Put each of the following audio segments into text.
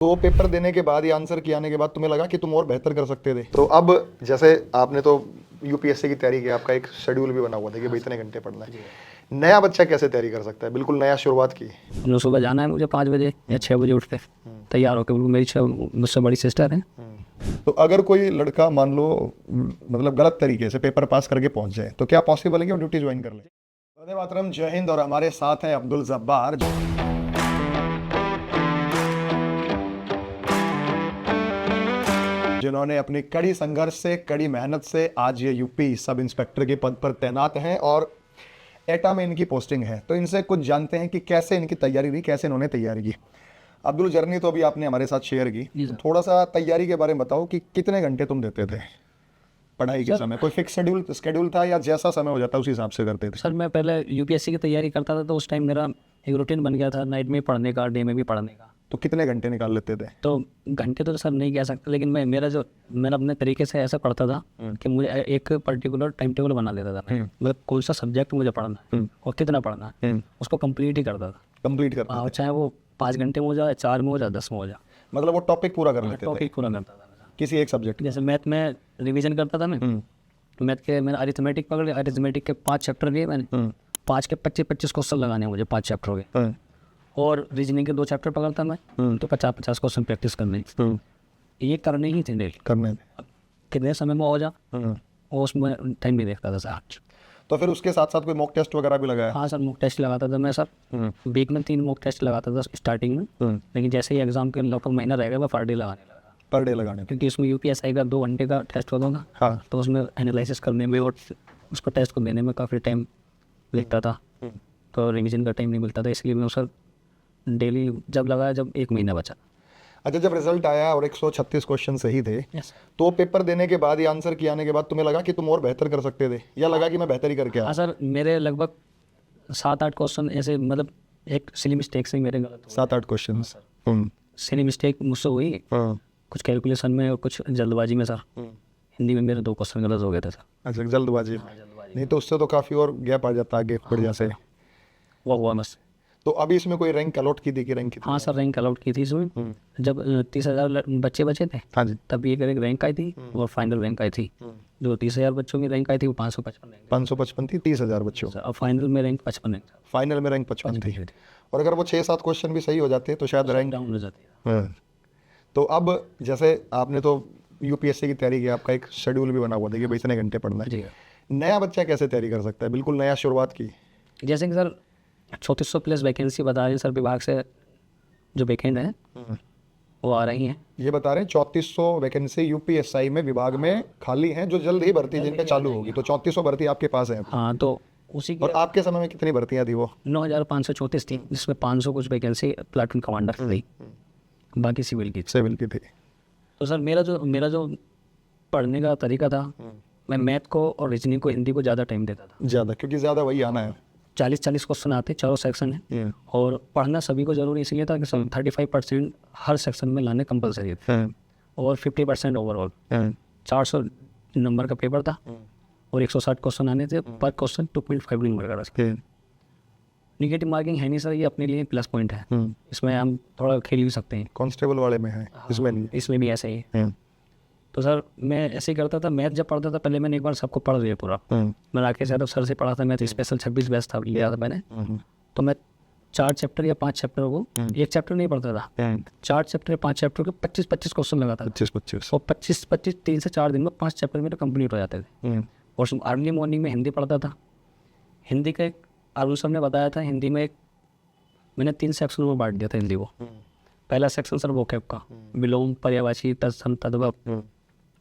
तो पेपर देने के बाद या आंसर किए आने के बाद तुम्हें लगा कि तुम और बेहतर कर सकते थे? तो अब जैसे आपने तो यूपीएससी की तैयारी की, आपका एक शेड्यूल भी बना हुआ था कि भाई इतने घंटे पढ़ना है। नया बच्चा कैसे तैयारी कर सकता है? बिल्कुल नया शुरुआत की। जो सुबह जाना है मुझे 5 बजे या 6 बजे उठ के तैयार होकर, बिल्कुल मेरी मुझसे बड़ी सिस्टर है। तो अगर कोई लड़का मान लो मतलब गलत तरीके से पेपर पास करके पहुंच जाए तो क्या पॉसिबल है कि वो ड्यूटी ज्वाइन कर ले? वंदे मातरम, जय हिंद। और हमारे साथ हैं अब्दुल जब्बार, जिन्होंने अपनी कड़ी संघर्ष से, कड़ी मेहनत से आज ये यूपी सब इंस्पेक्टर के पद पर तैनात हैं और एटा में इनकी पोस्टिंग है। तो इनसे कुछ जानते हैं कि कैसे इनकी तैयारी हुई, कैसे इन्होंने तैयारी की। अब्दुल, जर्नी तो अभी आपने हमारे साथ शेयर की, तो थोड़ा सा तैयारी के बारे में बताओ कि कितने घंटे तुम देते थे पढ़ाई के समय? कोई फिक्स शेड्यूल था या जैसा समय हो जाता उस हिसाब से करते थे? सर मैं पहले यूपीएससी की तैयारी करता था, तो उस टाइम मेरा एक रूटीन बन गया था, नाइट में पढ़ने का, डे में भी पढ़ने का। तो कितने घंटे निकाल लेते थे? तो घंटे तो सर नहीं कह सकते, लेकिन मैंने अपने तरीके से ऐसा पढ़ता था कि मुझे एक पर्टिकुलर टाइम टेबल बना लेता था। मतलब कोई सा सब्जेक्ट मुझे पढ़ना है और कितना पढ़ना है, उसको कंप्लीट ही करता था। कंप्लीट करता था? चाहे वो 5 घंटे में हो जाए, 4 में हो जाए, 10 में हो जाए, मतलब वो टॉपिक पूरा कर लेते थे टॉपिक पूरा करता था। किसी एक सब्जेक्ट? जैसे मैथ में रिवीजन करता था मैं, तो मैथ के मैंने अरिथमेटिक पकड़ लिया, अरिथमेटिक के 5 चैप्टर लिए मैंने, 5 के 25-25 क्वेश्चन लगाने हैं मुझे 5 चैप्टर के। और रीजनिंग के 2 चैप्टर पकड़ता मैं, तो 50-50 क्वेश्चन प्रैक्टिस करने, ये करने ही थे डेली। करने थे। कितने समय में हो जा, और उसमें टाइम भी देखता था सर। तो फिर उसके साथ साथ कोई मॉक टेस्ट वगैरह भी लगाया? हाँ सर, मॉक टेस्ट लगाता था मैं सर। वीक में 3 मॉक टेस्ट लगाता था स्टार्टिंग में, लेकिन जैसे ही एग्जाम के लगभग महीना रहेगा मैं पर डे लगाने लगा। पर डे लगाने? क्योंकि उसमें यूपीएससी का 2 घंटे का टेस्ट होता था। हाँ। तो उसमें एनालिसिस करने में और उसको टेस्ट को देने में काफ़ी टाइम लगता था, तो रिवीजन का टाइम नहीं मिलता था, इसलिए मैं सर डेली जब लगाया, जब 1 महीना बचा। अच्छा, जब रिजल्ट आया और 136 क्वेश्चन सही थे, तो पेपर देने के बाद या आंसर किए आने के बाद तुम्हें लगा कि तुम और बेहतर कर सकते थे या लगा कि मैं बेहतर ही करके आया? हाँ सर, मेरे लगभग 7-8 क्वेश्चन ऐसे, मतलब एक सिली मिस्टेक से मेरे गलत हो 7-8 क्वेश्चन? सिली मिस्टेक मुझसे हुई, कुछ कैलकुलेशन में और कुछ जल्दबाजी में सर। हिंदी में मेरे 2 क्वेश्चन गलत हो गए थे सर। अच्छा, जल्दबाजी? नहीं तो उससे तो काफ़ी और गैप आ जाता, आगे बढ़ जाते। वो हुआ बस। तो अभी इसमें कोई रैंक अलॉट की थी कि रैंक की? हाँ सर, रैंक अलॉट की थी इसमें। जब 30,000 बच्चे बचे थे, हाँ जी। तब एक रैंक आई थी और फाइनल रैंक आई थी। जो 30,000 बच्चों की रैंक आई थी वो 555 रैंक 555 थी 30,000 बच्चों? और फाइनल में रैंक 55 रैंक। फाइनल में रैंक 55 थी। और अगर वो 6-7 क्वेश्चन भी सही हो जाते तो शायद रैंक डाउन हो जाती है। हाँ। तो अब जैसे आपने तो यूपीएससी की तैयारी की, आपका एक शेड्यूल भी बना हुआ था कि भाई इतने घंटे पढ़ना है। जी। नया बच्चा कैसे तैयारी कर सकता है? बिल्कुल नया शुरुआत की। जैसे कि सर 3400 प्लस वैकेंसी बता रही है सर, विभाग से जो वैकेंट है वो आ रही हैं। ये बता रहे हैं 3400 वैकेंसी यूपीएससी में विभाग में खाली हैं, जो जल्द ही भर्ती जिन पे चालू होगी। तो 3400 भर्ती आपके पास है? हाँ, तो उसी की। और आपके समय में कितनी भर्तियां थी वो? 9,534 थी, जिसमें 500 कुछ वैकेंसी प्लाटून कमांडर थी, बाकी सिविल की। सिविल की थी। तो सर मेरा जो पढ़ने का तरीका था, मैं मैथ को और रीजनिंग को, हिंदी को ज़्यादा टाइम देता था। ज़्यादा? क्योंकि ज़्यादा वही आना है। 40-40 क्वेश्चन आते, चारों सेक्शन है, और पढ़ना सभी को जरूरी इसलिए था कि 35% हर सेक्शन में लाने कंपलसरी थे, और 50% ओवरऑल। 400 नंबर का पेपर था और 160 क्वेश्चन आने थे, पर क्वेश्चन 2.5 नंबर का था। निगेटिव मार्किंग है नहीं सर, ये अपने लिए प्लस पॉइंट है, इसमें हम थोड़ा खेल भी सकते हैं। कांस्टेबल वाले में है, इसमें नहीं? इसमें भी ऐसा ही है। तो सर मैं ऐसे ही करता था, मैथ जब पढ़ता था पहले मैंने एक बार सबको पढ़ लिया पूरा। मैं राकेश यादव सर से पढ़ा था मैथ स्पेशल, 26 बैच था, लिया था मैंने। तो मैं 4 चैप्टर या 5 चैप्टर को, एक चैप्टर नहीं पढ़ता था, 4 चैप्टर या 5 चैप्टर के 25-25 क्वेश्चन लगाता था। 25-25? और 25-25 3 से 4 दिन में 5 चैप्टर मेरे कंप्लीट हो जाते थे। और अर्ली मॉर्निंग में हिंदी पढ़ता था। हिंदी का एक अरुण सर ने बताया था, हिंदी में एक मैंने 3 सेक्शन में बांट दिया था हिंदी को। पहला सेक्शन सर वोकैब का, विलोम, पर्यायवाची, तत्सम, तद्भव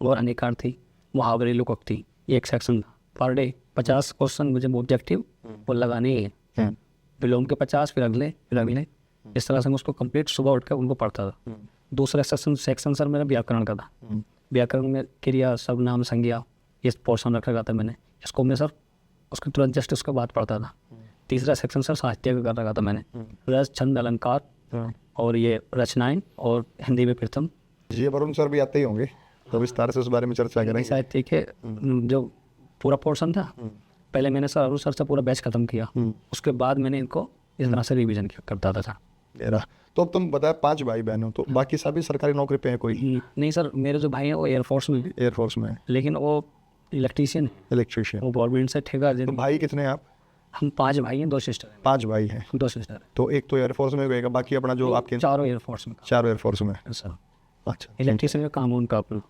और अनेकार्थी, मुहावरे, लोकोक्ति, एक सेक्शन था। पर डे 50 क्वेश्चन मुझे ऑब्जेक्टिव वो लगाने ही है। विलोम के 50, फिर अगले, फिर अगले, इस तरह से मैं उसको कंप्लीट सुबह उठकर उनको पढ़ता था। दूसरा सेक्शन सर मेरा व्याकरण का था। व्याकरण में क्रिया, सर्वनाम, संज्ञा, ये पोर्शन रखा गया था मैंने, इसको मैं सर उसके तुरंत जस्ट उसके बाद पढ़ता था। तीसरा सेक्शन सर साहित्य का कर रखा था मैंने, रस, छंद, अलंकार और ये रचनाएं, और हिंदी में प्रथम। जी, वरुण सर भी आते ही होंगे, तो विस्तार से उस बारे में चर्चा करेंगे। साहित्य के जो पूरा पोर्शन था, पहले मैंने सर अरुण सर से पूरा बैच खत्म किया, उसके बाद मैंने इनको इस तरह से रिवीजन करता था। मेरा तो अब तुम बताया 5 भाई बहन हो, तो बाकी सभी सरकारी नौकरी पे हैं कोई? नहीं सर, मेरे जो भाई हैं वो एयरफोर्स में हैं, एयरफोर्स में? लेकिन वो इलेक्ट्रीशियन है, इलेक्ट्रीशियन। वो गवर्नमेंट से ठेका तो भाई कितने हैं आप? हम 5 भाई हैं, 2 सिस्टर हैं। 5 भाई हैं। 2 सिस्टर हैं, तो एक तो एयरफोर्स में गएगा, बाकी अपना जो आपके चारों एयरफोर्स में 4 एयरफोर्स में। सर। अच्छा, इलेक्ट्रीशियन का काम है उनका अपना,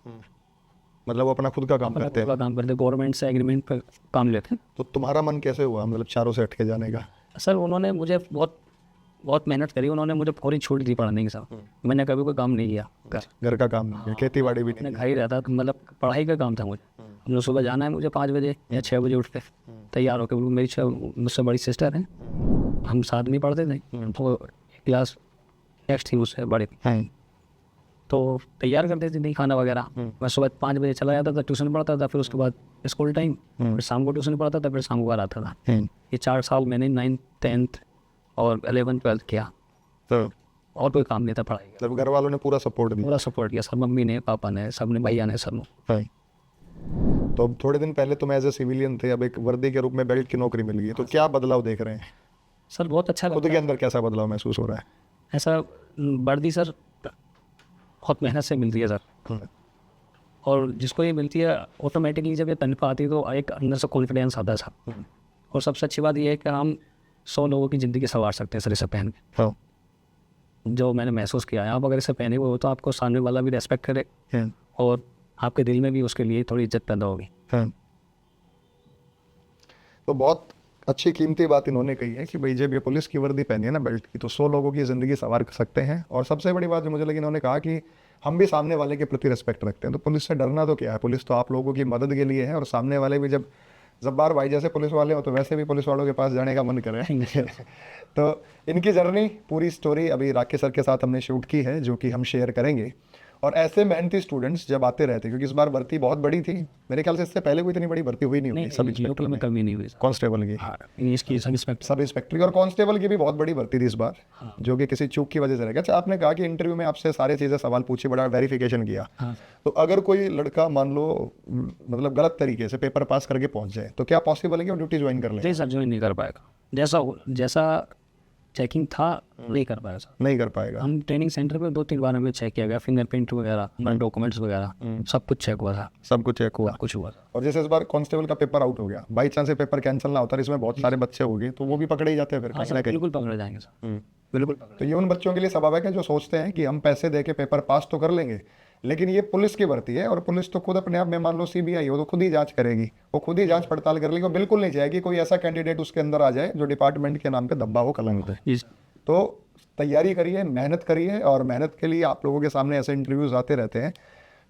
मतलब वो अपना खुद का काम करते हैं। पूरा काम करते, गवर्नमेंट से एग्रीमेंट पे काम लेते हैं। तो तुम्हारा मन कैसे हुआ मतलब चारों से हटके जाने का? सर उन्होंने मुझे बहुत मेहनत करी, उन्होंने मुझे पूरी छूट दी पढ़ने की सर। मैंने कभी कोई काम नहीं किया, घर का काम नहीं किया, खेती बाड़ी भी नहीं अपने घर ही रहता था, मतलब पढ़ाई का काम था मुझे। मुझे सुबह जाना है, मुझे 5 बजे या 6 बजे उठ के तैयार होकर, मेरी मुझसे बड़ी सिस्टर है, हम साथ में पढ़ते थे, वो क्लास नेक्स्ट थी उससे बड़े, तो तैयार करते थे नहीं खाना वगैरह। मैं सुबह 5 बजे चला जाता था, ट्यूशन पढ़ता था, फिर उसके बाद स्कूल टाइम, फिर शाम को ट्यूशन पढ़ता था, फिर शाम को घर आता था। ये 4 साल मैंने 9th 10th और 11th 12th किया, तो और कोई काम नहीं था पढ़ाई का। मतलब घर वालों ने पूरा सपोर्ट दिया? पूरा सपोर्ट किया सर, मम्मी ने, पापा ने, सब ने, भैया ने, सब ने। तो अब थोड़े दिन पहले तुम एज ए सिविलियन थे, अब एक वर्दी के रूप में बेल्ट की नौकरी मिल गई, तो क्या बदलाव देख रहे हैं? सर बहुत अच्छा खुद लगता के अंदर कैसा बदलाव महसूस हो रहा है? है ऐसा। वर्दी सर बहुत मेहनत से मिलती है सर, और जिसको ये मिलती है ऑटोमेटिकली जब ये तनख्वाह आती है तो एक अंदर से कॉन्फिडेंस आता है सर। और सबसे अच्छी बात ये है कि हम 100 लोगों की ज़िंदगी संवार सकते हैं सर इसे पहन के। हाँ। जो मैंने महसूस किया है, आप अगर इसे पहने हुए हो तो आपको सामने वाला भी रेस्पेक्ट करे, और आपके दिल में भी उसके लिए थोड़ी इज्जत पैदा होगी। तो बहुत अच्छी कीमती बात इन्होंने कही है कि भाई जब ये पुलिस की वर्दी पहनी है ना बेल्ट की, तो 100 लोगों की ज़िंदगी संवार सकते हैं। और सबसे बड़ी बात जो मुझे लगी, इन्होंने कहा कि हम भी सामने वाले के प्रति रिस्पेक्ट रखते हैं, तो पुलिस से डरना तो क्या है, पुलिस तो आप लोगों की मदद के लिए है। और सामने वाले भी जब जब्बार भाई जैसे पुलिस वाले हो, तो वैसे भी पुलिस वालों के पास जाने का मन करे। तो इनकी जर्नी पूरी स्टोरी अभी राकेश सर के साथ हमने शूट की है, जो कि हम शेयर करेंगे। और ऐसे मेहनती स्टूडेंट्स जब आते रहते, क्योंकि इस बार भर्ती बहुत बड़ी थी, मेरे ख्याल से इससे पहले कोई इतनी बड़ी भर्ती हुई नहीं होगी। सब लोकल में कमी नहीं हुई सर। कांस्टेबल की, इसकी सब इंस्पेक्टर, सब इंस्पेक्टर की और कांस्टेबल की भी बहुत बड़ी भर्ती थी इस बार, जो कि किसी चूक की वजह से रह गया। अच्छा, आपने कहा कि इंटरव्यू में आपसे सारे चीज़ें सवाल पूछे, बड़ा वेरिफिकेशन किया। तो अगर कोई लड़का मान लो मतलब गलत तरीके से पेपर पास करके पहुंच जाए, तो क्या पॉसिबल है कि वो ड्यूटी ज्वाइन कर ले? नहीं सर, ज्वाइन नहीं कर पाएगा। जैसा चेकिंग था नहीं कर पाएगा सर। नहीं कर पाएगा। हम ट्रेनिंग सेंटर पे 2-3 बार हमें चेक किया गया, फिंगरप्रिंट वगैरह, डॉक्यूमेंट्स वगैरह सब कुछ चेक हुआ था, सब कुछ चेक हुआ, कुछ हुआ था। और जैसे इस बार कांस्टेबल का पेपर आउट हो गया, बाई चांस पेपर कैंसिल ना होता है, इसमें बहुत सारे बच्चे हो गए, तो वो भी पकड़े ही जाते हैं फिर कहीं ना कहीं। बिल्कुल पकड़े जाएंगे सर, बिल्कुल पकड़े। तो ये उन बच्चों के लिए स्वाभाविक है जो सोचते हैं कि हम पैसे दे के पेपर पास तो कर लेंगे, लेकिन ये पुलिस की भर्ती है, और पुलिस तो खुद अपने आप में, मान लो सीबीआई हो, तो खुद ही जांच करेगी, वो खुद ही जांच पड़ताल कर लेगी। वो बिल्कुल नहीं चाहेगी कोई ऐसा कैंडिडेट उसके अंदर आ जाए जो डिपार्टमेंट के नाम पे दब्बा हो, कलंक है। तो तैयारी करिए, मेहनत करिए, और मेहनत के लिए आप लोगों के सामने ऐसे इंटरव्यूज आते रहते हैं।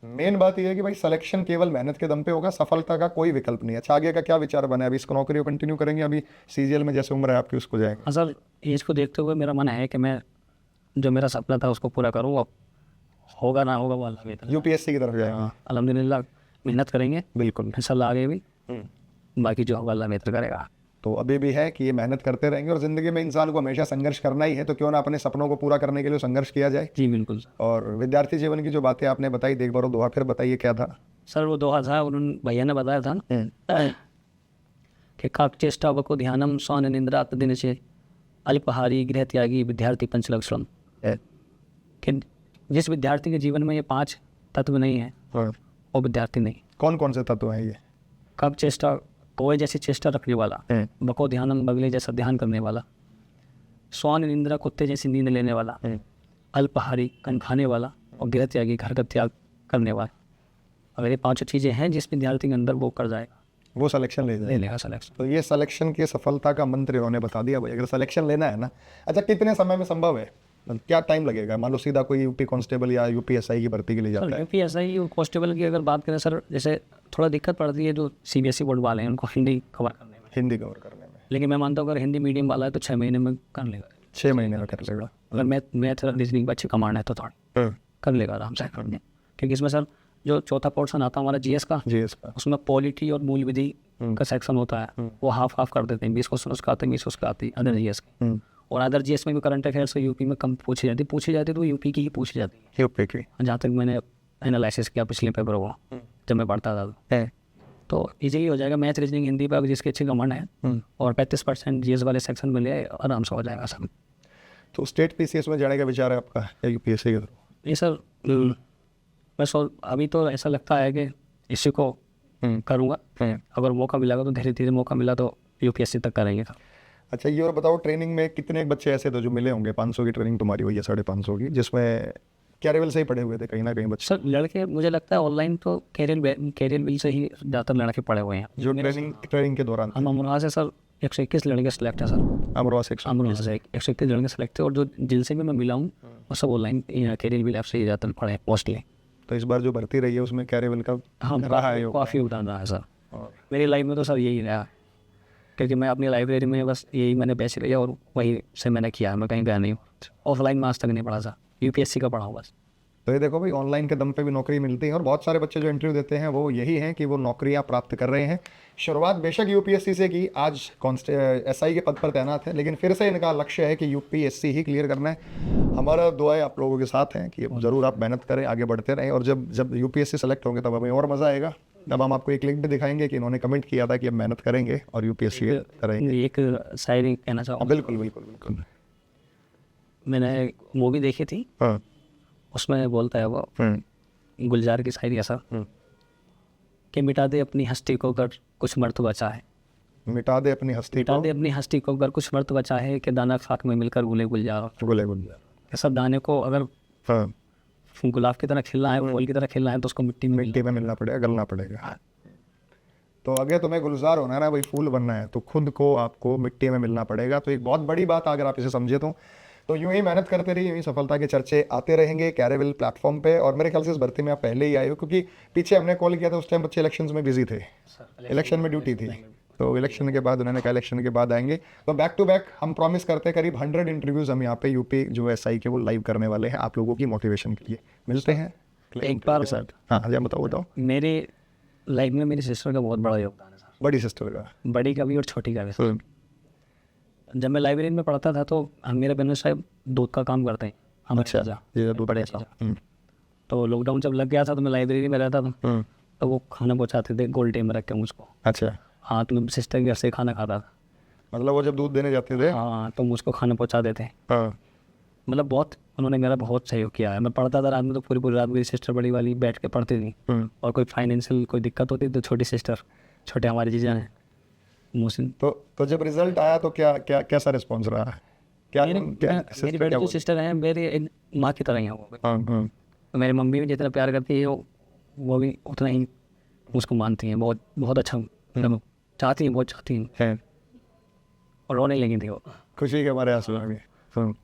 मेन बात यह है कि भाई सिलेक्शन केवल मेहनत के दम पे होगा, सफलता का कोई विकल्प नहीं है। अच्छा, आगे का क्या विचार बना है? अभी इसको नौकरी को कंटिन्यू करेंगे, अभी सीजीएल में जैसे उम्र है आपकी उसको जाएंगे? हाँ सर, एज को देखते हुए मेरा मन है कि मैं जो मेरा सपना था उसको पूरा करूँ। अब होगा ना होगा वो अल्लाह की तरफ। यूपीएससी की तरफ जाएंगे? अल्हम्दुलिल्लाह मेहनत करेंगे, बिल्कुल इंशाल्लाह आगे भी, बाकी जो होगा अल्लाह बेहतर करेगा। तो अभी भी है कि ये मेहनत करते रहेंगे, और ज़िंदगी में इंसान को हमेशा संघर्ष करना ही है, तो क्यों ना अपने सपनों को पूरा करने के लिए संघर्ष किया जाए। जी बिल्कुल। और विद्यार्थी जीवन की जो बातें आपने बताई, देख बारो दोहा फिर बताइए क्या था? सर वो दोहा था, उन्होंने भैया ने बताया था कि काक चेष्टा वको ध्यानम स्वान निंद्रा दिन से अल्पहारी गृह त्यागी विद्यार्थी पंचलक्षण। कि जिस विद्यार्थी के जीवन में ये 5 तत्व नहीं है वो विद्यार्थी नहीं। कौन कौन से तत्व हैं ये? कब चेष्टा, कोई जैसी चेष्टा रखने वाला, बको ध्यानम बगले जैसा ध्यान करने वाला, स्वान निंद्रा कुत्ते जैसी नींद लेने वाला, अल्पहारी कन खाने वाला, और गृह त्यागी घर का त्याग करने वाला। अगर ये 5 चीज़ें हैं जिस विद्यार्थी के अंदर, वो कर जाएगा, वो सिलेक्शन ले लेगा सिलेक्शन। तो ये सिलेक्शन की सफलता का मंत्र इन्होंने बता दिया भाई। अगर सिलेक्शन लेना है ना, अच्छा कितने समय में संभव है, क्या टाइम लगेगा? मान लो सीधा कोई यूपी कांस्टेबल या यूपीएसआई की भर्ती के लिए जाता है। यूपीएसआई और कांस्टेबल की अगर बात करें सर, जैसे थोड़ा दिक्कत पड़ती है जो सीबीएसई बोर्ड वाले हैं उनको हिंदी कवर करने में। हिंदी कवर करने में? लेकिन मैं मानता हूँ अगर हिंदी मीडियम वाला है तो 6 महीने में कर लेगा। 6 महीने में कर लेगा। अगर मैथ रीजनिंग पर अच्छी कमांड है तो थोड़ा कर लेगा आराम से। क्योंकि इसमें सर जो चौथा पोर्शन आता है हमारा जीएस का, उसमें पॉलिटी और मूल विधि का सेक्शन होता है, वो हाफ कर देते हैं। 20 क्वेश्चन उसका आते हैं, 20 उसका आती है अदर जीएस की। और अदर जीएस में भी करंट अफेयर्स यूपी में कम पूछी जाती तो यूपी की ही पूछी जाती है। यूपी की, जहाँ तक मैंने एनालिसिस किया पिछले पेपर को जब मैं पढ़ता था, तो ईजी हो जाएगा। मैथ रीजनिंग हिंदी पर जिसकी अच्छी कमांड है और 35% जीएस वाले सेक्शन में ले आराम से हो जाएगा सब। तो स्टेट पीसीएस में जाने का विचार है आपका या यूपीएससी के थ्रू? ये सर अभी तो ऐसा लगता है कि इसी को करूँगा, अगर मौका मिलेगा तो धीरे धीरे, मौका मिला तो यूपीएससी तक करेंगे। अच्छा, ये और बताओ, ट्रेनिंग में कितने बच्चे ऐसे थे जो मिले होंगे? 500 की ट्रेनिंग तुम्हारी हुई है, 550 की, जिसमें कैरियर से ही पढ़े हुए थे कहीं ना कहीं बच्चे? सर लड़के मुझे लगता है ऑनलाइन तो कैरियर बिल से ही ज़्यादातर लड़के पढ़े हुए हैं जो ट्रेनिंग के दौरान? हम अमरोहा से सर 121 लड़के सेलेक्ट है सर। अमरोहा से अमरोहा से 121 लड़के सेलेक्ट थे, और जो जिनसे भी मैं मिला हूँ वो सब ऑनलाइन कैरियर बिल ऐप से ही ज़्यादातर पढ़े हैं मोस्टली। तो इस बार जो भर्ती रही है उसमें कैरियर का हाँ, रहा है? काफ़ी योगदान रहा है सर और मेरी लाइफ में तो सर यही रहा, क्योंकि मैं अपनी लाइब्रेरी में बस यही मैंने बेच लिया और वही से मैंने किया, मैं कहीं गया नहीं हूँ, ऑफलाइन में आज तक नहीं पढ़ा था, यूपीएससी का पढ़ा हूँ बस। तो ये देखो भाई, ऑनलाइन के दम पे भी नौकरी मिलती है और बहुत सारे बच्चे जो इंटरव्यू देते हैं वो यही हैं कि वो नौकरियां प्राप्त कर रहे हैं। शुरुआत बेशक यूपीएससी से की, आज एसआई के पद पर तैनात है, लेकिन फिर से इनका लक्ष्य है कि यूपीएससी ही क्लियर करना है। हमारा दुआएं आप लोगों के साथ हैं कि ज़रूर आप मेहनत करें, आगे बढ़ते रहें, और जब यूपीएससी सेलेक्ट होंगे तब हमें और मज़ा आएगा। तब हम आपको एक लिंक भी दिखाएंगे कि इन्होंने कमेंट किया था कि अब मेहनत करेंगे और यूपीएससी करेंगे। एक शायरी कहना चाहूँ, बिल्कुल बिल्कुल बिल्कुल। मैंने मूवी देखी थी, हाँ, उसमें बोलता है वो गुलजार की शायरी ऐसा कि मिटा दे अपनी हस्ती को अगर कुछ मर्त बचा है, मिटा दे अपनी हस्ती मिटा को, दे अपनी हस्ती को अगर कुछ मर्त बचा है, कि दाना खाक में मिलकर गुले गुलजार, गुले गुलजार। सब दाने को अगर हाँ, गुलाब की तरह खिलना है, फूल की तरह खिलना है, तो उसको मिट्टी में मिट्टी में मिलना पड़ेगा, गलना पड़ेगा। तो अगर तुम्हें गुलजार होना है ना भाई, फूल बनना है, तो खुद को आपको मिट्टी में मिलना पड़ेगा। तो एक बहुत बड़ी बात अगर आप इसे समझे तो यूं ही मेहनत करते रहिए, यूं ही सफलता के चर्चे आते रहेंगे कैरियर प्लेटफॉर्म पे। और मेरे ख्याल से इस भर्ती में आप पहले ही आए हो, क्योंकि पीछे हमने कॉल किया था उस टाइम बच्चे इलेक्शन में बिजी थे, इलेक्शन में ड्यूटी थी, तो इलेक्शन के बाद उन्होंने कहा इलेक्शन के बाद आएंगे। तो बैक टू बैक हम प्रॉमिस करते हैं करीब 100 इंटरव्यूज़ हम यहाँ पे यूपी जो एसआई के वो लाइव करने वाले हैं आप लोगों की मोटिवेशन के लिए। मिलते हैं एक बार साथ। हाँ हाँ, बताओ। मेरे लाइफ में मेरी सिस्टर का बहुत बड़ा योगदान है सर, बड़ी सिस्टर का? बड़ी का भी और छोटी का भी। जब मैं लाइब्रेरी में पढ़ता था तो मेरे बहन साहब दूध का काम करते हैं, हम अच्छा, ये दूध बड़े अच्छा। तो लॉकडाउन जब लग गया था तो मैं लाइब्रेरी में रहता था, तो वो खाना पहुँचाते थे गोल टाइम में रख के मुझको। अच्छा, हाँ, तो मैं सिस्टर के घर से खाना खाता था। मतलब वो जब दूध देने जाते थे? हाँ, तो मुझको खाना पहुँचा देते। हाँ, मतलब बहुत उन्होंने मेरा बहुत सहयोग किया है। मैं पढ़ता था रात में तो पूरी रात मेरी सिस्टर बड़ी वाली बैठ के पढ़ती थी, और कोई फाइनेंशियल कोई दिक्कत होती तो छोटी सिस्टर, छोटे हमारे जीजा हैं मोहसिन। तो जब रिजल्ट आया तो कैसा रिस्पॉन्स रहा? क्या मेरी बड़ी जो सिस्टर हैं मेरी एक माँ की तरह ही है वो। तो मेरी मम्मी भी जितना प्यार करती है वो भी उतना ही मुझको मानती हैं, बहुत बहुत अच्छा, मतलब चाहती हैं, बहुत चाहती हैं, और रोने लगी थी वो खुशी के हमारे आंसू आ गए।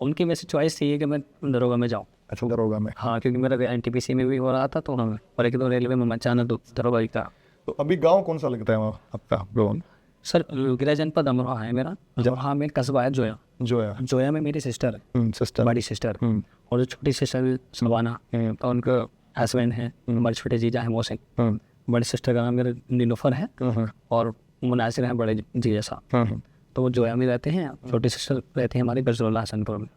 उनकी वैसे चॉइस थी कि मैं दरोगा में जाऊँ। अच्छा, दरोगा में? हाँ, क्योंकि मेरा एनटीपीसी में भी हो रहा था, तो हमें और एक तो रेलवे में अचानक तो दरोगा ही था। तो अभी गांव कौन सा लगता है वहाँ आपका गाँव? सर गृह जनपद अमरोहा है मेरा, अमरोहा में कस्बा है जोया। जोया में मेरी सिस्टर है, सिस्टर, बड़ी सिस्टर, और जो छोटी सिस्टर सलवाना, तो उनका हस्बैंड है, बड़े छोटे जीजा है मोहसिन। बड़ी सिस्टर का नाम मेरा नीलोफर है, और मुनासिर है बड़े जीजा साहब। तो वो जोया में रहते हैं, छोटी सिस्टर रहती है हमारी गजरुल्ला हसनपुर में,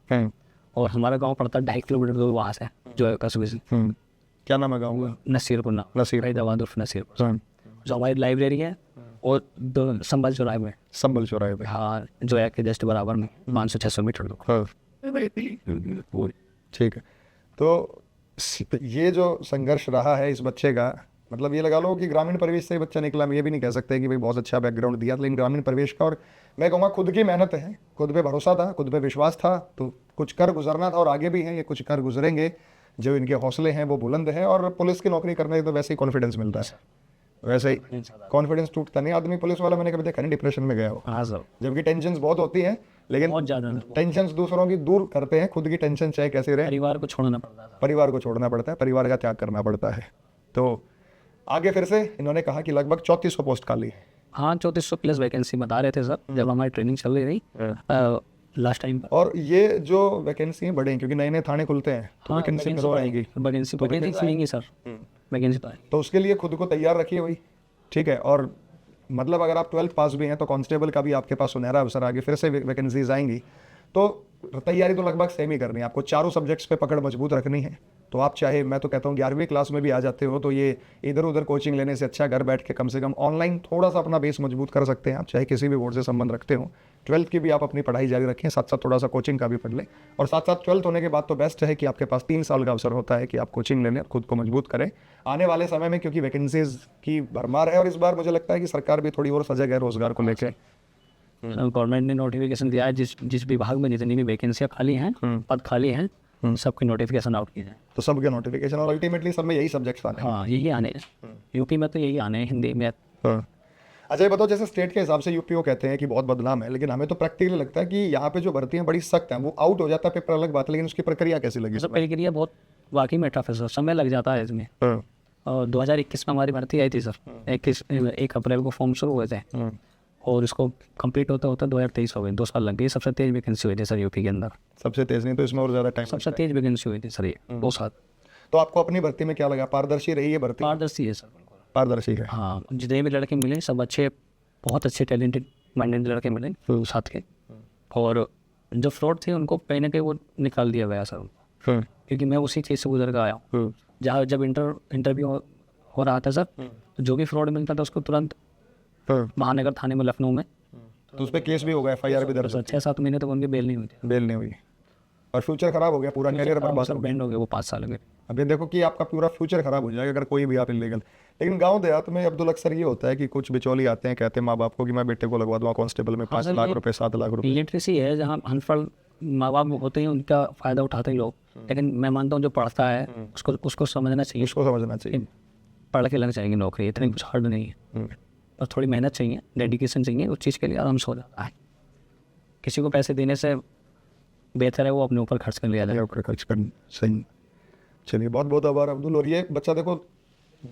और हमारा गाँव पड़ता है 2.5 किलोमीटर दूर वहाँ से, जोया कस्बे से। क्या नाम है गाँव का? नसीरपुर नाम, फरीदाबाद उर्फ नसीरपुर। जो हमारी लाइब्रेरी है और संभल चौराहे में, संभल चौराहे पे? हाँ, जोया के जस्ट बराबर में 500-600 मीटर दूर। ठीक है। तो ये जो संघर्ष रहा है इस बच्चे का, मतलब ये लगा लो कि ग्रामीण परिवेश से बच्चा निकला। हम ये भी नहीं कह सकते कि भाई बहुत अच्छा बैकग्राउंड दिया, लेकिन ग्रामीण परिवेश का, और मैं कहूँगा खुद की मेहनत है, खुद पे भरोसा था, खुद पे विश्वास था, तो कुछ कर गुजरना था, और आगे भी हैं ये कुछ कर गुजरेंगे। जो इनके हौसले हैं वो बुलंद हैं, और पुलिस की नौकरी करने तो वैसे ही कॉन्फिडेंस मिलता है, वैसे ही कॉन्फिडेंस टूटता नहीं। आदमी पुलिस वाला मैंने कभी देखा नहीं डिप्रेशन में गया हो। हाँ सर, जबकि टेंशन बहुत होती है, लेकिन बहुत ज़्यादा टेंशन दूसरों की दूर करते हैं, खुद की टेंशन चाहे कैसे रहे, परिवार को छोड़ना पड़ता था, परिवार को छोड़ना पड़ता है, परिवार का त्याग करना पड़ता है। तो आगे फिर से इन्होंने कहा कि लगभग 3400 पोस्ट खाली है। हाँ, 3400 प्लस वैकेंसी बता रहे थे सर जब हमारी ट्रेनिंग चल रही थी लास्ट टाइम। और ये जो वैकेंसी है बढ़ेंगी क्योंकि नए नए थाने खुलते हैं, तो वैकेंसी तो आएगी, वैकेंसी आएंगी सर, वैकेंसी तो आएगी। तो उसके लिए खुद को तैयार रखिए भाई, ठीक है। और मतलब अगर आप 12th पास भी हैं तो कांस्टेबल का भी आपके पास सुनहरा अवसर आगे फिर से वैकेंसीज आएंगी। तो तैयारी तो लगभग सेम ही करनी है आपको, चारों सब्जेक्ट्स पे पकड़ मजबूत रखनी है, तो आप चाहे, मैं तो कहता हूँ 11वीं क्लास में भी आ जाते हो तो ये इधर उधर कोचिंग लेने से अच्छा घर बैठ के कम से कम ऑनलाइन थोड़ा सा अपना बेस मजबूत कर सकते हैं आप, चाहे किसी भी बोर्ड से संबंध रखते हो। 12th की भी आप अपनी पढ़ाई जारी रखें, साथ साथ थोड़ा सा कोचिंग का भी पढ़ लें, और साथ साथ 12th होने के बाद तो बेस्ट है कि आपके पास 3 साल का अवसर होता है कि आप कोचिंग ले लें, खुद को मजबूत करें आने वाले समय में, क्योंकि वैकेंसीज की भरमार है और इस बार मुझे लगता है कि सरकार भी थोड़ी और सजग है रोजगार को लेकर। गवर्नमेंट ने नोटिफिकेशन दिया है, जिस जिस विभाग में जितनी भी वैकेंसियाँ खाली हैं, पद खाली हैं, सबकी नोटिफिकेशन आउट की जाए। तो सबके नोटिफिकेशन, और अल्टीमेटली सब में यही सब्जेक्ट्स आने हैं। हाँ, यही आने हैं यूपी में, तो यही आने हैं, हिंदी में। अच्छा ये बताओ, जैसे स्टेट के हिसाब से यूपी को कहते हैं कि बहुत बदनाम है, लेकिन हमें तो प्रैक्टिकली लगता है कि यहाँ पे जो भर्ती है बड़ी सख्त है, वो आउट हो जाता है पेपर अलग बात है, लेकिन उसकी प्रक्रिया कैसी लगी? सब प्रक्रिया बहुत वाकई में टफ है सर, समय लग जाता है इसमें। और 2021 में हमारी भर्ती आई थी सर, 1 अप्रैल को फॉर्म शुरू हुए थे और इसको कंप्लीट होता होता 2023 हो गई, 2 साल लग गए। सबसे तेज वैकेंसी हुई थी सर यूपी के अंदर, सबसे तेज नहीं तो इसमें और ज़्यादा टाइम, सबसे तेज वैकेंसी हुई थी सर ये 2 साल। तो आपको अपनी भर्ती में क्या लगा, पारदर्शी रही है भर्ती? पारदर्शी है सर, पारदर्शी है। हाँ। जितने भी लड़के मिले सब अच्छे, बहुत अच्छे टैलेंटेड माइंडेड लड़के मिले साथ के, और जो फ्रॉड थे उनको कहीं ना कहीं वो निकाल दिया गया सर, क्योंकि मैं उसी चीज़ से गुजर कर आया हूँ। जहाँ जब इंटरव्यू हो रहा था सर, तो जो भी फ्रॉड मिलता था उसको तुरंत महानगर थाने में, लखनऊ में, तो उस पर केस भी हो गया, FIR भी दर्ज? 6-7 महीने तक उनकी बेल नहीं हुई थी। बेल नहीं हुई और फ्यूचर खराब हो गया, पूरा करियर बर्बाद सर हो गया। बैंड हो गए वो 5 साल के। अब ये देखो कि आपका पूरा फ्यूचर खराब हो जाएगा अगर कोई भी आप इलीगल। लेकिन गांव देहात में अब्दुल अक्सर ये होता है कि कुछ बिचौली आते हैं, कहते हैं माँ बाप को कि मैं बेटे को लगवा दूंगा कांस्टेबल में 5 लाख रुपए 7 लाख रुपए। इलिटरेसी है, जहाँ अनपढ़ माँ बाप होते हैं उनका फ़ायदा उठाते हैं लोग, लेकिन मैं मानता हूँ जो पढ़ता है उसको समझना चाहिए, इसको समझना चाहिए। पढ़ के लग जाएंगे नौकरी, इतनी कुछ हार्ड नहीं है, बस थोड़ी मेहनत चाहिए, डेडिकेशन चाहिए, उस चीज़ के लिए आराम से हो जाता है। किसी को पैसे देने से बेहतर है वो अपने ऊपर खर्च कर लिया जाए। ऊपर खर्च कर, सही। चलिए बहुत बहुत आभार अब्दुल। और ये बच्चा देखो,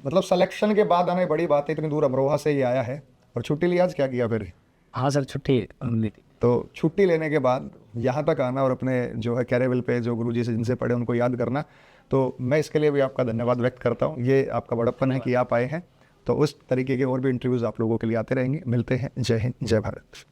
मतलब सिलेक्शन के बाद आने बड़ी बात है, इतनी दूर अमरोहा से ही आया है और छुट्टी ली, आज क्या किया फिर? हाँ सर, छुट्टी ली थी। तो छुट्टी लेने के बाद यहाँ तक आना और अपने जो है कैरेवल पे जो गुरुजी से जिनसे पढ़े उनको याद करना, तो मैं इसके लिए भी आपका धन्यवाद व्यक्त करता हूँ। ये आपका बड़प्पन है कि आप आए हैं। तो उस तरीके के और भी इंटरव्यूज़ आप लोगों के लिए आते रहेंगे। मिलते हैं। जय हिंद, जय भारत।